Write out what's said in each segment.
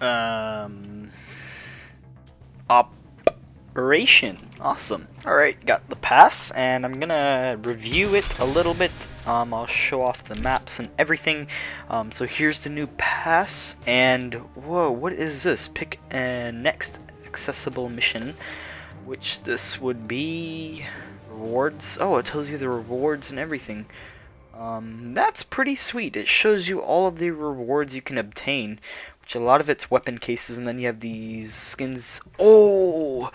Um, Operation. Awesome. Alright, got the pass, and I'm gonna review it a little bit. I'll show off the maps and everything. So here's the new pass, and whoa, what is this? Pick a next accessible mission, which this would be rewards. Oh, it tells you the rewards and everything. That's pretty sweet. It shows you all of the rewards you can obtain, which a lot of it's weapon cases, and then you have these skins. Oh,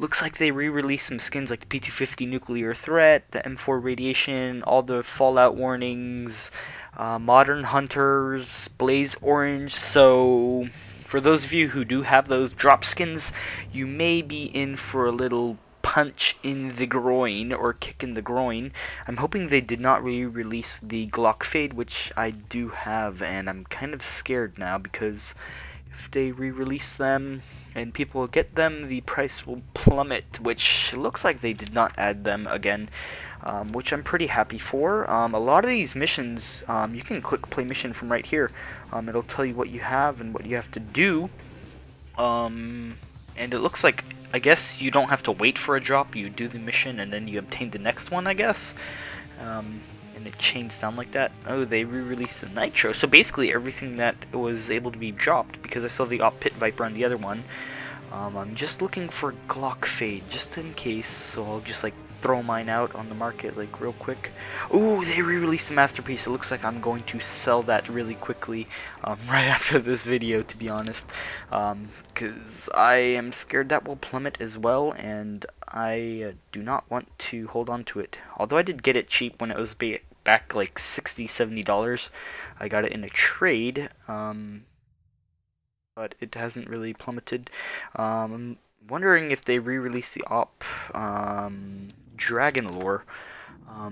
looks like they re-released some skins like the P250 nuclear threat, the M4 radiation, all the Fallout warnings, modern hunters, blaze orange. So for those of you who do have those drop skins, you may be in for a little punch in the groin or kick in the groin. I'm hoping they did not re-release the Glock Fade, which I do have, and I'm kind of scared now because if they re-release them and people get them, the price will plummet, which looks like they did not add them again, which I'm pretty happy for. A lot of these missions, you can click play mission from right here. It'll tell you what you have and what you have to do. And it looks like, I guess you don't have to wait for a drop, you do the mission and then you obtain the next one, I guess. And it chains down like that. Oh, they re-released the Nitro. So basically everything that was able to be dropped, because I saw the Op Pit Viper on the other one. I'm just looking for Glock Fade, just in case, so I'll just like throw mine out on the market like real quick. Ooh, they re-released the Masterpiece. It looks like I'm going to sell that really quickly right after this video, to be honest, because I am scared that will plummet as well, and I do not want to hold on to it. Although I did get it cheap when it was back like $60–70. I got it in a trade, but it hasn't really plummeted. I'm wondering if they re-release the Dragon Lore.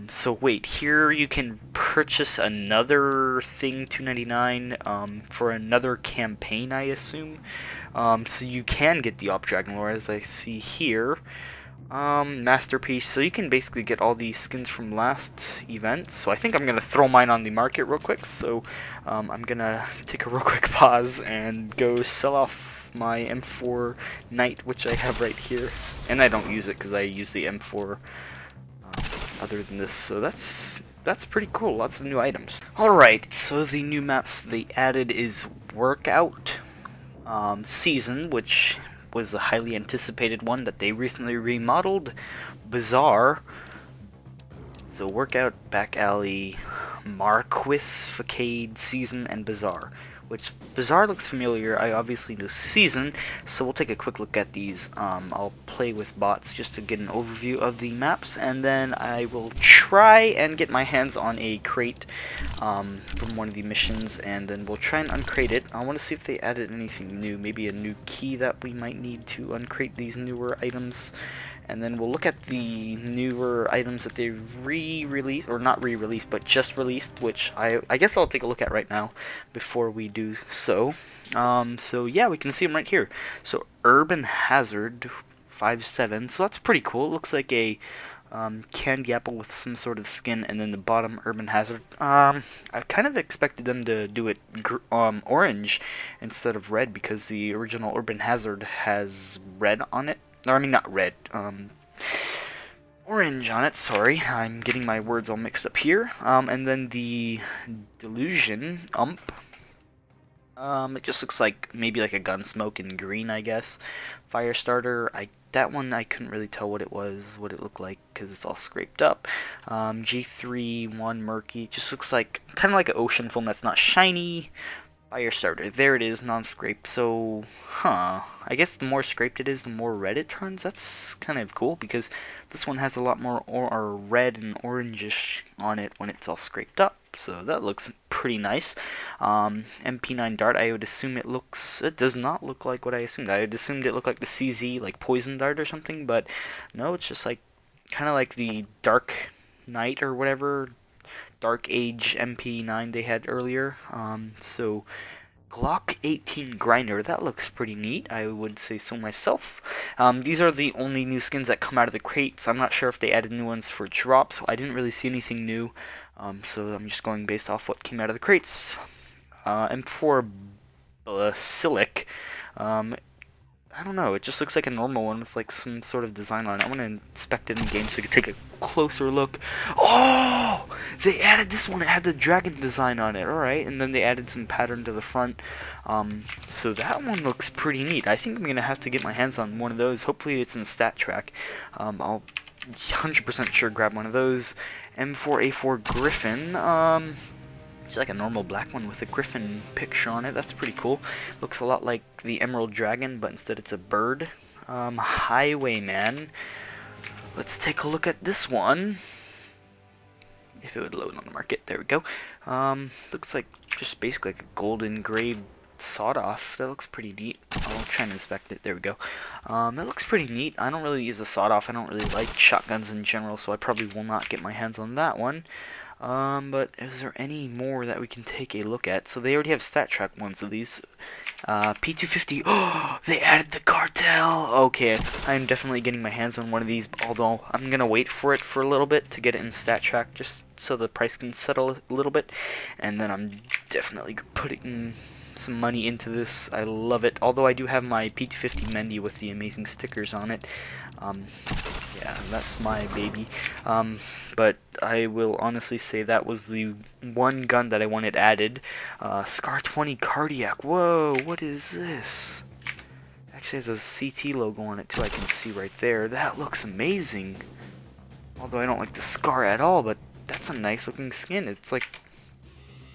So wait, here you can purchase another thing, $2.99, for another campaign, I assume. So you can get the Dragon Lore, as I see here. Masterpiece, so you can basically get all these skins from last event. So I think I'm gonna throw mine on the market real quick, so I'm gonna take a real quick pause and go sell off my M4 Knight, which I have right here, and I don't use it because I use the M4 other than this, so that's pretty cool. Lots of new items. Alright, so the new maps they added is Workout Season, which was a highly anticipated one that they recently remodeled. Bazaar, so Workout, Back Alley, Marquis, Facade, Season, and Bazaar. Which Bazaar looks familiar. I obviously know Season, so we'll take a quick look at these. I'll play with bots just to get an overview of the maps, and then I will try and get my hands on a crate from one of the missions, and then we'll try and uncrate it. I want to see if they added anything new, maybe a new key that we might need to uncrate these newer items. And then we'll look at the newer items that they re-released, or not re-released, but just released, which I guess I'll take a look at right now before we do so. So yeah, we can see them right here. So Urban Hazard 5.7, so that's pretty cool. It looks like a candy apple with some sort of skin, and then the bottom Urban Hazard. I kind of expected them to do it orange instead of red, because the original Urban Hazard has red on it. Or, I mean, not red, orange on it, sorry. I'm getting my words all mixed up here. And then the Delusion, it just looks like maybe like a Gunsmoke in green, I guess. Firestarter, that one I couldn't really tell what it looked like, because it's all scraped up. G3-1 Marquis, just looks like, kind of like an ocean foam that's not shiny. Firestarter, there it is, non-scraped. So, I guess the more scraped it is, the more red it turns. That's kind of cool, because this one has a lot more red and orangish on it when it's all scraped up. So that looks pretty nice. MP9 Dart, I would assume it does not look like what I assumed. I had assumed it looked like the CZ, like Poison Dart or something, but no, it's just like, kind of like the Dark Knight or whatever, Dark Age MP9 they had earlier. So Glock 18 Grinder, that looks pretty neat, I would say so myself. These are the only new skins that come out of the crates. I'm not sure if they added new ones for drops. I didn't really see anything new, so I'm just going based off what came out of the crates. M4 Basilic. I don't know, it just looks like a normal one with like some sort of design on it. I want to inspect it in game so we can take a closer look. Oh! They added this one, it had the dragon design on it, alright, and then they added some pattern to the front. So that one looks pretty neat. I think I'm going to have to get my hands on one of those. Hopefully it's in stat track. I'll 100% sure grab one of those. M4A4 Griffin. It's like a normal black one with a griffin picture on it. That's pretty cool. Looks a lot like the Emerald Dragon, but instead it's a bird. Highwayman. Let's take a look at this one. If it would load on the market. There we go. Looks like just basically like a gold engraved sawed-off. That looks pretty neat. I'll try and inspect it. There we go. That looks pretty neat. I don't really use the sawed-off. I don't really like shotguns in general, so I probably will not get my hands on that one. But is there any more that we can take a look at? So they already have stat track ones of these. P250. Oh, they added the cartel. Okay, I'm definitely getting my hands on one of these, although I'm gonna wait for it for a little bit to get it in stat track, just so the price can settle a little bit, and then I'm definitely putting some money into this. I love it. Although I do have my P250 Mendy with the amazing stickers on it. Yeah, that's my baby. But I will honestly say that was the one gun that I wanted added. Scar 20 Cardiac. Whoa, what is this? Actually has a CT logo on it too, I can see right there. That looks amazing. Although I don't like the Scar at all, but that's a nice looking skin. It's like,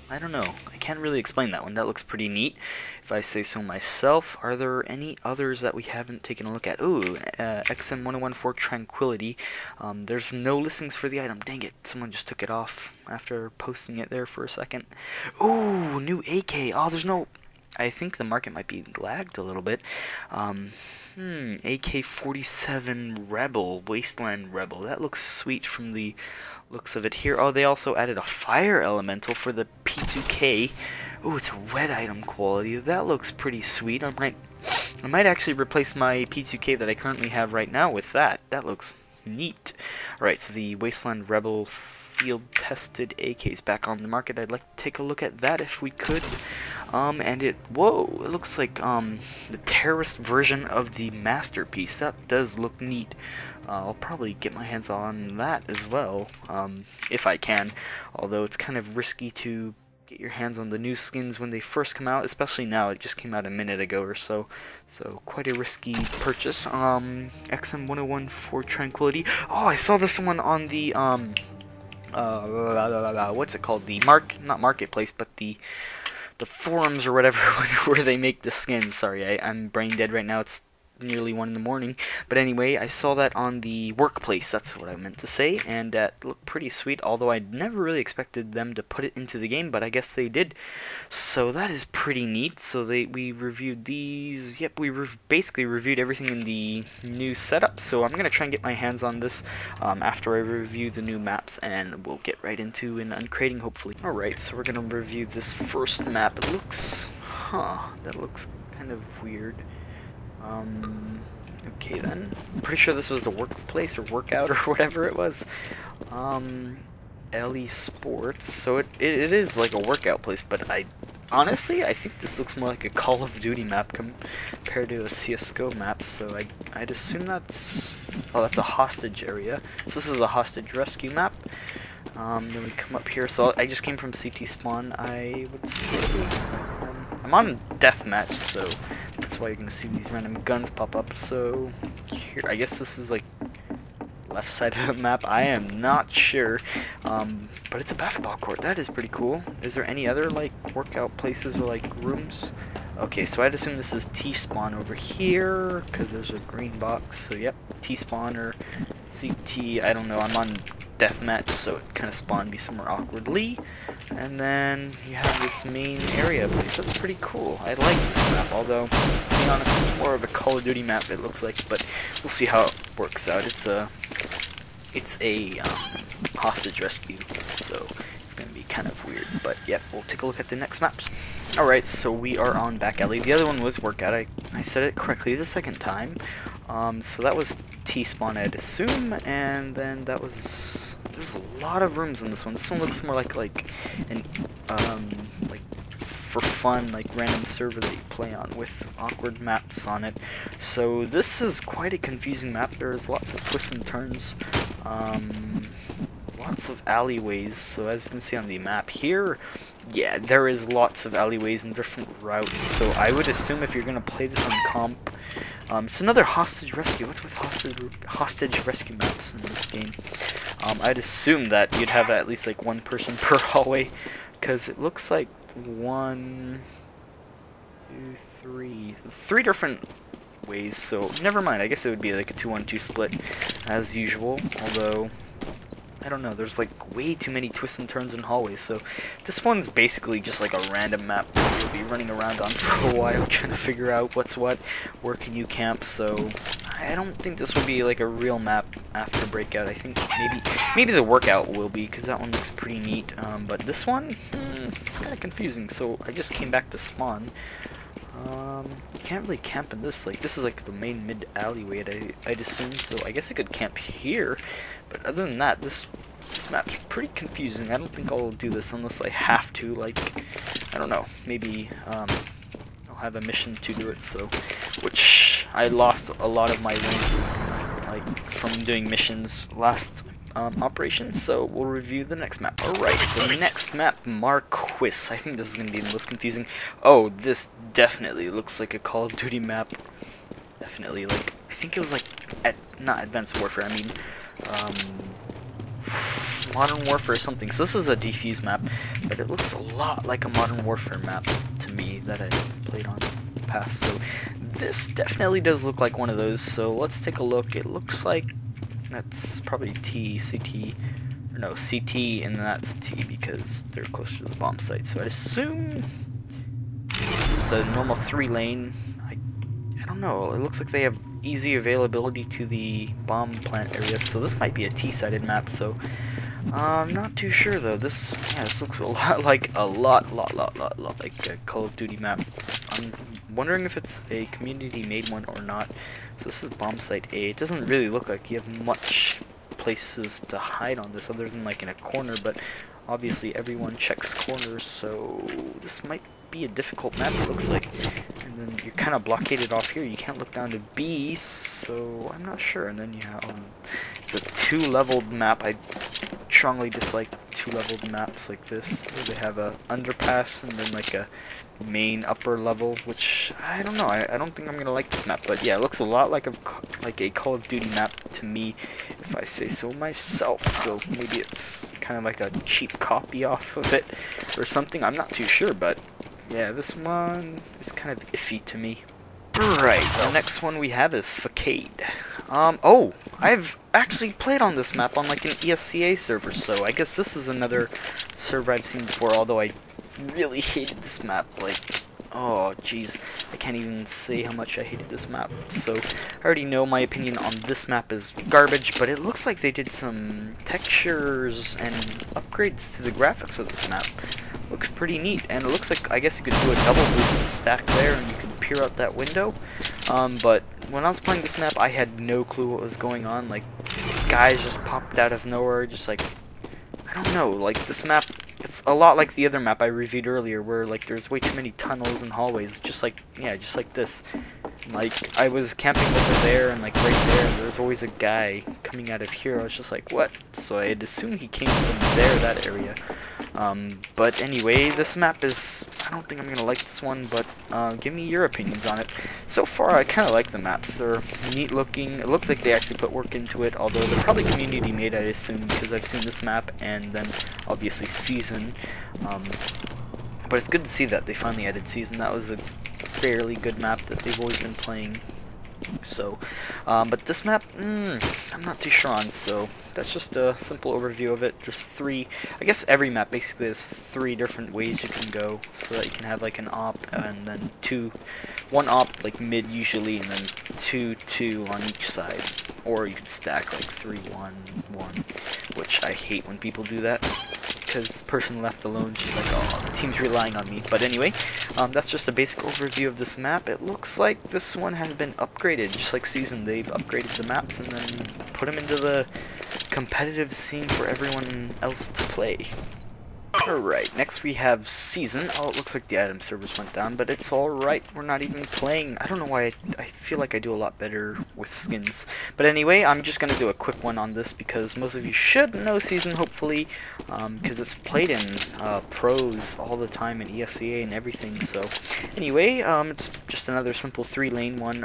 I don't know. I can't really explain that one. That looks pretty neat, if I say so myself. Are there any others that we haven't taken a look at? Ooh, XM1014 Tranquility. There's no listings for the item. Dang it. Someone just took it off after posting it there for a second. Ooh, new AK. Oh, there's no... I think the market might be lagged a little bit. AK-47 Rebel, Wasteland Rebel. That looks sweet from the looks of it here. Oh, they also added a fire elemental for the P2K. Ooh, it's a wet item quality. That looks pretty sweet. I might actually replace my P2K that I currently have right now with that. That looks neat. Alright, so the Wasteland Rebel field-tested AK is back on the market. I'd like to take a look at that if we could. And whoa, it looks like the terrorist version of the Masterpiece. That does look neat. I'll probably get my hands on that as well, if I can. Although it's kind of risky to get your hands on the new skins when they first come out, especially now. It just came out a minute ago or so. So quite a risky purchase. XM101 for Tranquility. Oh, I saw this one on the what's it called? The not marketplace, but the forums or whatever where they make the skins. Sorry, I'm brain dead right now. It's nearly 1 in the morning. But anyway, I saw that on the workplace. That's what I meant to say, and that looked pretty sweet. Although I never really expected them to put it into the game, but I guess they did. So that is pretty neat. So we reviewed these. Yep, we basically reviewed everything in the new setup. So I'm gonna try and get my hands on this after I review the new maps, and we'll get right into an uncrating hopefully. All right, so we're gonna review this first map. It looks, that looks kind of weird. Okay then. I'm pretty sure this was the workplace or workout or whatever it was. LE Sports. So it is like a workout place, but honestly, I think this looks more like a Call of Duty map compared to a CSGO map, so I'd assume that's... Oh, that's a hostage area. So this is a hostage rescue map. Then we come up here, so I just came from CT spawn. I would say... I'm on Deathmatch, so that's why you're gonna see these random guns pop up. So here, I guess this is like left side of the map. I am not sure, but it's a basketball court. That is pretty cool. Is there any other like workout places or like rooms? Okay, so I'd assume this is T-spawn over here because there's a green box. So yep, T-spawn or CT. I don't know. I'm on Deathmatch, so it kind of spawned me somewhere awkwardly. And then you have this main area place. That's pretty cool. I like this map, although, to be honest, it's more of a Call of Duty map, it looks like, but we'll see how it works out. It's a hostage rescue, so it's going to be kind of weird, but yep, we'll take a look at the next maps. Alright, so we are on back alley. The other one was workout. I said it correctly the second time. So that was T-spawn, I'd assume, and then that was... There's a lot of rooms in this one. This one looks more like an like for fun, like random server that you play on with awkward maps on it. So this is quite a confusing map. There's lots of twists and turns, lots of alleyways. So as you can see on the map here, yeah, there is lots of alleyways and different routes. So I would assume if you're gonna play this on comp, it's another hostage rescue. What's with hostage rescue maps in this game? I'd assume that you'd have at least like one person per hallway, because it looks like 1, 2, 3 different ways. So never mind. I guess it would be like a 2-1-2 split as usual. Although I don't know. There's like way too many twists and turns in hallways. So this one's basically just like a random map that you'll be running around on for a while trying to figure out what's what, where can you camp. So I don't think this will be like a real map after Breakout. I think maybe the Workout will be, because that one looks pretty neat. But this one, it's kind of confusing. So I just came back to spawn. You can't really camp in this. Like, this is like the main mid alleyway, I'd assume. So I guess you could camp here. But other than that, this map's pretty confusing. I don't think I'll do this unless I have to. Like, I don't know. Maybe I'll have a mission to do it. So, which I lost a lot of my rank, like from doing missions last operation. So we'll review the next map. Alright, the next map, Marquis. I think this is going to be the most confusing. Oh, this definitely looks like a Call of Duty map. Definitely, like, I think it was like, not Advanced Warfare, I mean, Modern Warfare or something. So this is a defuse map, but it looks a lot like a Modern Warfare map to me that I played on in the past. So this definitely does look like one of those. So let's take a look. It looks like that's probably CT, or no, CT, and that's T because they're closer to the bomb site. So I'd assume the normal 3-lane. I don't know. It looks like they have easy availability to the bomb plant area. So this might be a T-sided map. So I'm not too sure though. This looks a lot like like a Call of Duty map. I'm wondering if it's a community-made one or not. So this is bomb site A. It doesn't really look like you have much places to hide on this other than like in a corner, but obviously everyone checks corners, so this might be a difficult map, it looks like. And then you're kind of blockaded off here. You can't look down to B, so I'm not sure. And then you have it's a 2-leveled map. I strongly dislike 2-leveled maps like this, where they have a underpass and then like a main upper level, which I don't know. I don't think I'm gonna like this map, but yeah, it looks a lot like a Call of Duty map to me, if I say so myself. So maybe it's kind of like a cheap copy off of it or something. I'm not too sure, but yeah, this one is kind of iffy to me. Right, the next one we have is Facade. Oh, I've actually played on this map on like an ESCA server, so I guess this is another server I've seen before, although I really hated this map. Like, oh jeez, I can't even say how much I hated this map. So I already know my opinion on this map is garbage, but it looks like they did some textures and upgrades to the graphics of this map. Looks pretty neat, and it looks like, I guess you could do a double boost stack there and you could peer out that window. But when I was playing this map, I had no clue what was going on. Like, guys just popped out of nowhere, just like, I don't know, like this map, it's a lot like the other map I reviewed earlier, where like there's way too many tunnels and hallways, just like, yeah, just like this. Like, I was camping over there and like right there, and there was always a guy coming out of here. I was just like, what? So I had assumed he came from there, that area. But anyway, this map is, I don't think I'm gonna like this one, but give me your opinions on it. So far, I kind of like the maps. They're neat looking. It looks like they actually put work into it, although they're probably community made, I assume, because I've seen this map and then obviously Season. But it's good to see that they finally added Season. That was a fairly good map that they've always been playing. So, but this map, I'm not too sure on, so that's just a simple overview of it. There's 3, I guess every map basically has 3 different ways you can go, so that you can have like an op, and then 1 op like mid usually, and then 2 on each side, or you could stack like 3 1 1, which I hate when people do that, because the person left alone, she's like, oh, the team's relying on me. But anyway, that's just a basic overview of this map. It looks like this one has been upgraded, just like Season. They've upgraded the maps and then put them into the competitive scene for everyone else to play. Alright, next we have Season. Oh, it looks like the item servers went down, but it's alright. We're not even playing. I don't know why I feel like I do a lot better with skins. But anyway, I'm just going to do a quick one on this because most of you should know Season, hopefully, because it's played in pros all the time in ESCA and everything. So anyway, it's just another simple 3-lane one.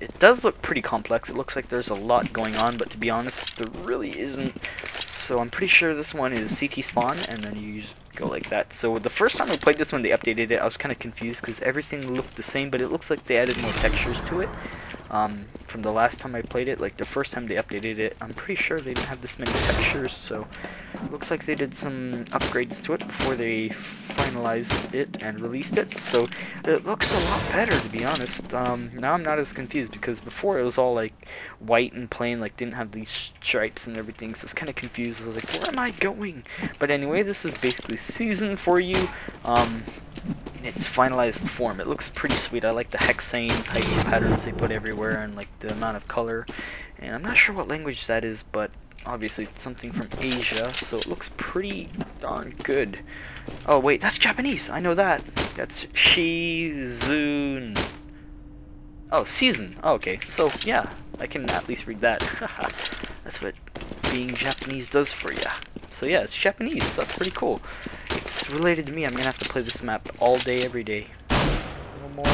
It does look pretty complex. It looks like there's a lot going on, but to be honest, there really isn't. So I'm pretty sure this one is CT spawn, and then you just go like that. So the first time I played this when they updated it, I was kind of confused because everything looked the same, but it looks like they added more textures to it. From the last time I played it, like the first time they updated it, I'm pretty sure they didn't have this many textures, so it looks like they did some upgrades to it before they finalized it and released it, so it looks a lot better, to be honest. Now I'm not as confused, because before it was all like white and plain, like didn't have these stripes and everything, so I was kind of confused. I was like, where am I going? But anyway, this is basically Season for you. In its finalized form. It looks pretty sweet. I like the hexane type patterns they put everywhere and like the amount of color. And I'm not sure what language that is, but obviously it's something from Asia, so it looks pretty darn good. Oh wait, that's Japanese. I know that. That's Shizun. Oh, Season. Oh, okay. So yeah, I can at least read that. That's what being Japanese does for you. So yeah, it's Japanese. That's pretty cool. It's related to me. I'm gonna have to play this map all day, every day. More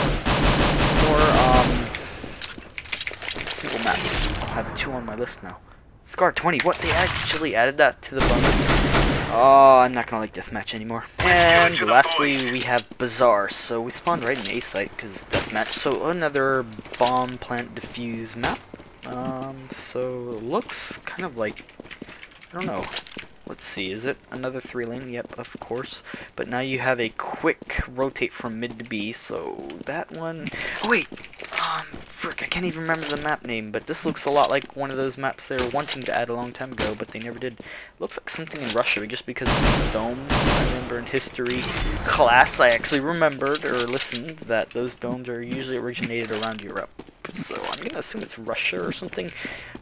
single maps. I'll have 2 on my list now. Scar 20. What, they actually added that to the bonus? Oh, I'm not gonna like Deathmatch anymore. And lastly, we have Bazaar. So we spawned right in A site because Deathmatch. So another bomb plant defuse map. So it looks kind of like, I don't know. Let's see, is it another 3-lane? Yep, of course. But now you have a quick rotate from mid to B, so that one... Oh wait! Frick, I can't even remember the map name, but this looks a lot like one of those maps they were wanting to add a long time ago, but they never did. Looks like something in Russia, just because of these domes. I remember in history class, I actually remembered, or listened, that those domes are usually originated around Europe. So I'm gonna assume it's Russia or something,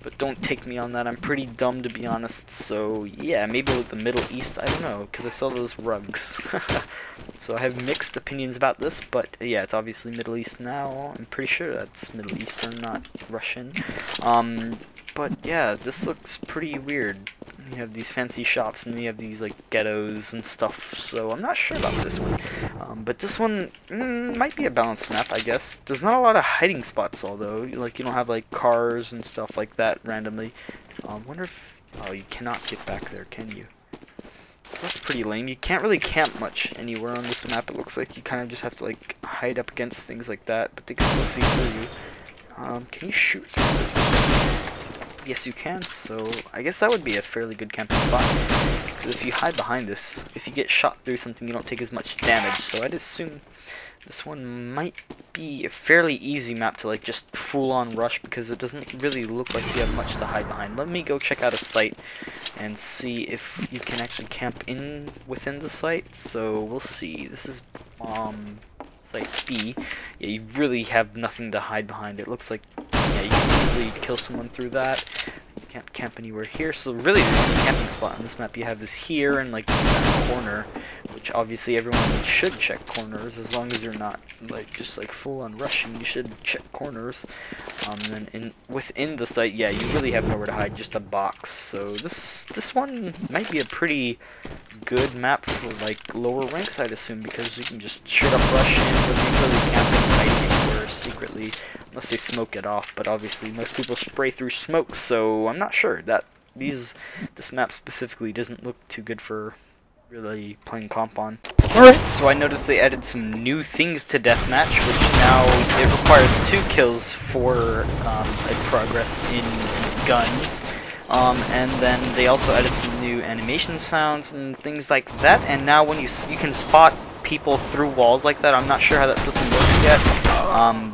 but don't take me on that. I'm pretty dumb, to be honest. So yeah, maybe with the Middle East, I don't know, because I saw those rugs. So I have mixed opinions about this, but yeah, it's obviously Middle East now. I'm pretty sure that's Middle Eastern, not Russian. But yeah, this looks pretty weird. You have these fancy shops, and you have these like ghettos and stuff, so I'm not sure about this one. But this one might be a balanced map, I guess. There's not a lot of hiding spots, although. Like, you don't have like cars and stuff like that randomly. Wonder if... Oh, you cannot get back there, can you? So that's pretty lame. You can't really camp much anywhere on this map. It looks like you kind of just have to like hide up against things like that, but they can still see through you. Can you shoot through this? Yes, you can, so I guess that would be a fairly good camping spot. Because if you hide behind this, if you get shot through something, you don't take as much damage. So I'd assume this one might be a fairly easy map to like just full-on rush, because it doesn't really look like you have much to hide behind. Let me go check out a site and see if you can actually camp in within the site. So we'll see. This is site B. Yeah, you really have nothing to hide behind. It looks like, yeah, you can easily kill someone through that. You can't camp anywhere here, so really the only camping spot on this map you have is here and like in that corner, which obviously everyone should check corners, as long as you're not like just like full on rushing. You should check corners. And then within the site, yeah, you really have nowhere to hide, just a box. So this one might be a pretty good map for like lower ranks, I'd assume, because you can just straight up rush in without really camping right anywhere secretly, unless they smoke it off. But obviously most people spray through smoke, so I'm not sure that this map specifically doesn't look too good for really playing comp on. Alright, so I noticed they added some new things to Deathmatch, which now it requires 2 kills for a progress in guns. And then they also added some new animation sounds and things like that, and now when you can spot people through walls like that. I'm not sure how that system works yet,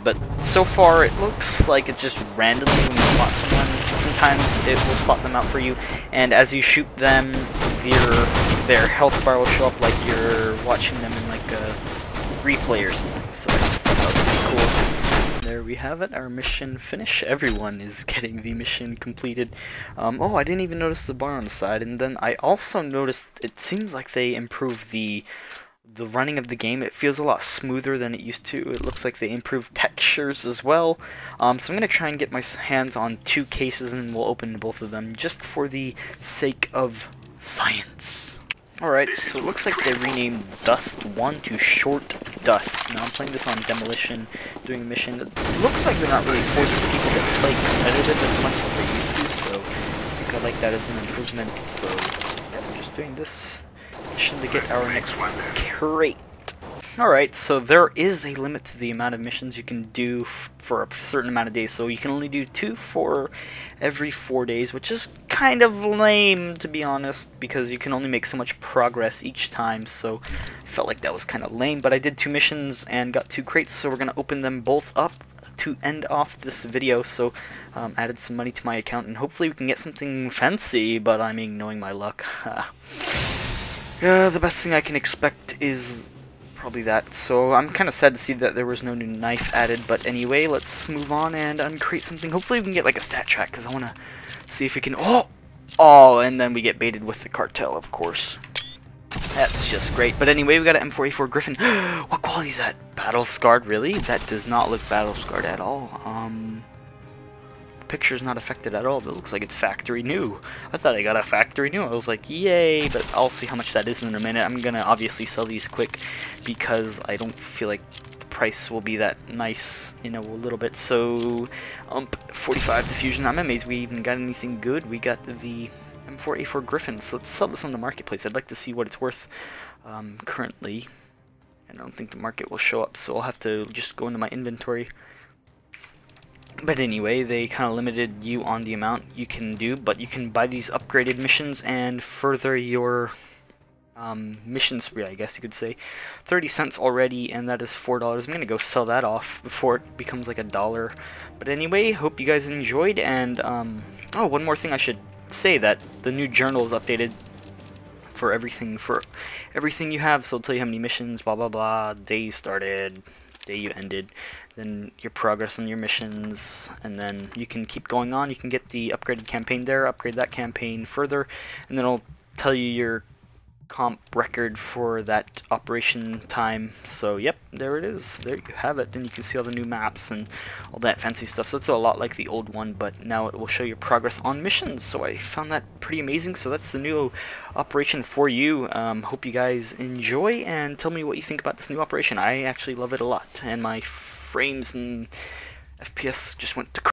but so far it looks like it's just randomly when you spot someone. Sometimes it will spot them out for you, and as you shoot them, their health bar will show up like you're watching them in like a replay or something. So I thought that was pretty cool. There we have it, our mission finish. Everyone is getting the mission completed. Oh, I didn't even notice the bar on the side, and then I also noticed it seems like they improved the running of the game. It feels a lot smoother than it used to. It looks like they improved textures as well. So I'm going to try and get my hands on 2 cases, and we'll open both of them just for the sake of science. Alright, so it looks like they renamed Dust 1 to Short Dust. Now I'm playing this on Demolition, doing a mission. It looks like they're not really forcing people to play competitive as much as they used to, so I think I like that as an improvement. So yeah, we're just doing this mission to get our next crate. Alright, so there is a limit to the amount of missions you can do for a certain amount of days, so you can only do 2 for every 4 days, which is kind of lame, to be honest, because you can only make so much progress each time, so I felt like that was kind of lame, but I did 2 missions and got 2 crates, so we're going to open them both up to end off this video. So added some money to my account, and hopefully we can get something fancy, but I mean, knowing my luck, the best thing I can expect is probably that. So I'm kind of sad to see that there was no new knife added, but anyway, let's move on and uncrate something. Hopefully we can get like a stat track, because I want to see if we can... Oh, and then we get baited with the cartel, of course. That's just great. But anyway, we got an M4A4 Griffin. What quality is that? Battle scarred? Really? That does not look battle scarred at all. Picture's not affected at all. That looks like it's factory new. I thought I got a factory new. I was like, yay, but I'll see how much that is in a minute. I'm gonna obviously sell these quick because I don't feel like the price will be that nice in a little bit. So 45 diffusion. I'm amazed we even got anything good. We got the M4A4 Griffin, so let's sell this on the marketplace. I'd like to see what it's worth currently. I don't think the market will show up, so I'll have to just go into my inventory. But anyway, they kind of limited you on the amount you can do, but you can buy these upgraded missions and further your mission spree, I guess you could say. 30 cents already, and that is $4. I'm going to go sell that off before it becomes like $1. But anyway, hope you guys enjoyed, and oh, one more thing I should say, that the new journal is updated for everything you have, so it'll tell you how many missions, blah blah blah, day you started, day you ended, then your progress on your missions, and then you can keep going on. You can get the upgraded campaign there, upgrade that campaign further, and then it'll tell you your comp record for that operation time. So yep, there it is. There you have it. Then you can see all the new maps and all that fancy stuff. So it's a lot like the old one, but now it will show your progress on missions. So I found that pretty amazing. So that's the new operation for you. Hope you guys enjoy, and tell me what you think about this new operation. I actually love it a lot, and my frames and FPS just went to